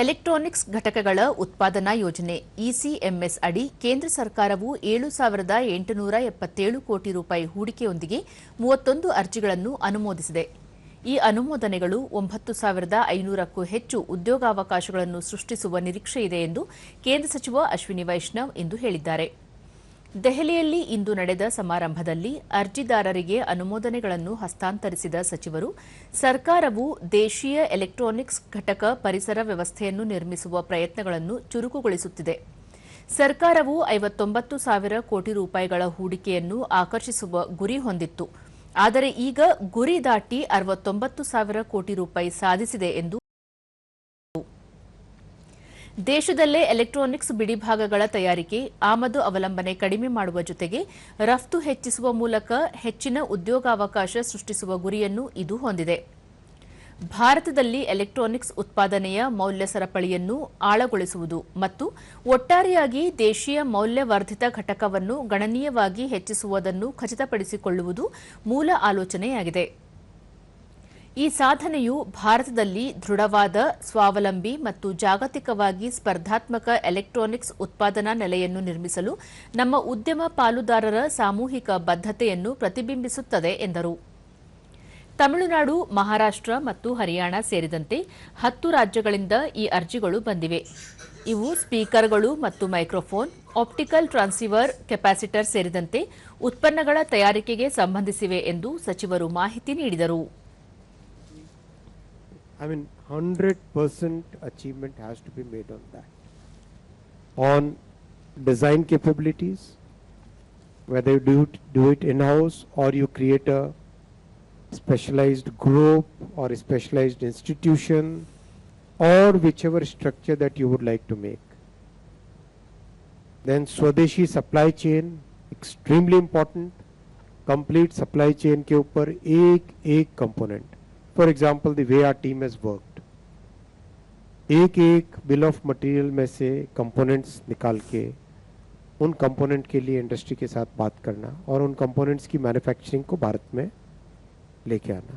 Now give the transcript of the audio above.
Electronics ಘಟಕಗಳ ಉತ್ಪಾದನಾ ಯೋಜನೆ ಇಸಿಎಂಎಸ್ ಅಡಿ ಕೇಂದ್ರ ಸರ್ಕಾರವು 7,877 ಕೋಟಿ ರೂಪಾಯಿ ಹೂಡಿಕೆಯೊಂದಿಗೆ 31 ಅರ್ಜಿಗಳನ್ನು ಅನುಮೋದಿಸಿದೆ. ಈ ಅನುಮೋದನೆಗಳು 9,500ಕ್ಕೂ ಹೆಚ್ಚು ಉದ್ಯೋಗಾವಕಾಶಗಳನ್ನು ಸೃಷ್ಟಿಸುವ ನಿರೀಕ್ಷೆಯಿದೆ ಎಂದು ಕೇಂದ್ರ ಸಚಿವ ಅಶ್ವಿನಿ ವೈಷ್ಣವ್ ಇಂದು ಹೇಳಿದ್ದಾರೆ. ದೆಹಲಿಯಲ್ಲಿ ಇಂದು ನಡೆದ ಸಮಾರಂಭದಲ್ಲಿ ಅರ್ಜಿದಾರರಿಗೆ ಅನುಮೋದನೆಗಳನ್ನು ಹಸ್ತಾಂತರಿಸಿದ ಸಚಿವರು, ಸರ್ಕಾರವು ದೇಶೀಯ ಎಲೆಕ್ಟ್ರಾನಿಕ್ಸ್ ಘಟಕ ಪರಿಸರ ವ್ಯವಸ್ಥೆಯನ್ನು ನಿರ್ಮಿಸುವ ಪ್ರಯತ್ನಗಳನ್ನು ಚುರುಕುಗೊಳಿಸುತ್ತಿದೆ. ಸರ್ಕಾರವು 59,000 ಕೋಟಿ ರೂಪಾಯಿಗಳ ಹೂಡಿಕೆಯನ್ನು ಆಕರ್ಷಿಸುವ ಗುರಿ ಹೊಂದಿತ್ತು. ಆದರೆ ಈಗ ಗುರಿ ದಾಟಿ 69,000 ಕೋಟಿ ರೂಪಾಯಿ ಸಾಧಿಸಿದೆ ಎಂದು ದೇಶದಲ್ಲೇ ಎಲೆಕ್ಟ್ರಾನಿಕ್ಸ್ ಬಿಡಿಭಾಗಗಳ ತಯಾರಿಕೆ, ಆಮದು ಅವಲಂಬನೆ ಕಡಿಮೆ ಮಾಡುವ ಜೊತೆಗೆ ರಫ್ತು ಹೆಚ್ಚಿಸುವ ಮೂಲಕ ಹೆಚ್ಚಿನ ಉದ್ಯೋಗಾವಕಾಶ ಸೃಷ್ಟಿಸುವ ಗುರಿಯನ್ನು ಇದು ಹೊಂದಿದೆ. ಭಾರತದಲ್ಲಿ ಎಲೆಕ್ಟ್ರಾನಿಕ್ಸ್ ಉತ್ಪಾದನೆಯ ಮೌಲ್ಯ ಸರಪಳಿಯನ್ನು ಆಳಗೊಳಿಸುವುದು ಮತ್ತು ಒಟ್ಟಾರೆಯಾಗಿ ದೇಶೀಯ ಮೌಲ್ಯವರ್ಧಿತ ಘಟಕವನ್ನು ಗಣನೀಯವಾಗಿ ಹೆಚ್ಚಿಸುವುದನ್ನು ಖಚಿತಪಡಿಸಿಕೊಳ್ಳುವುದು ಮೂಲ ಆಲೋಚನೆಯಾಗಿದೆ. ಈ ಸಾಧನೆಯು ಭಾರತದಲ್ಲಿ ದೃಢವಾದ, ಸ್ವಾವಲಂಬಿ ಮತ್ತು ಜಾಗತಿಕವಾಗಿ ಸ್ಪರ್ಧಾತ್ಮಕ ಎಲೆಕ್ಟ್ರಾನಿಕ್ಸ್ ಉತ್ಪಾದನಾ ನೆಲೆಯನ್ನು ನಿರ್ಮಿಸಲು ನಮ್ಮ ಉದ್ಯಮ ಪಾಲುದಾರರ ಸಾಮೂಹಿಕ ಬದ್ಧತೆಯನ್ನು ಪ್ರತಿಬಿಂಬಿಸುತ್ತದೆ ಎಂದರು. ತಮಿಳುನಾಡು, ಮಹಾರಾಷ್ಟ್ರ ಮತ್ತು ಹರಿಯಾಣ ಸೇರಿದಂತೆ 10 ರಾಜ್ಯಗಳಿಂದ ಈ ಅರ್ಜಿಗಳು ಬಂದಿವೆ. ಇವು ಸ್ಪೀಕರ್ಗಳು ಮತ್ತು ಮೈಕ್ರೋಫೋನ್, ಆಪ್ಟಿಕಲ್ ಟ್ರಾನ್ಸಿವರ್, ಕೆಪಾಸಿಟರ್ ಸೇರಿದಂತೆ ಉತ್ಪನ್ನಗಳ ತಯಾರಿಕೆಗೆ ಸಂಬಂಧಿಸಿವೆ ಎಂದು ಸಚಿವರು ಮಾಹಿತಿ ನೀಡಿದರು. 100% achievement has to be made on that. On design capabilities, whether you do it in-house or you create a specialized group or a specialized institution or whichever structure that you would like to make. Then Swadeshi supply chain, extremely important. Complete supply chain के ऊपर एक component. For example, the way our team has worked, एक bill of material में से components निकाल के उन component के लिए इंडस्ट्री के साथ बात करना और उन कंपोनेंट्स की मैन्युफैक्चरिंग को भारत में लेके आना.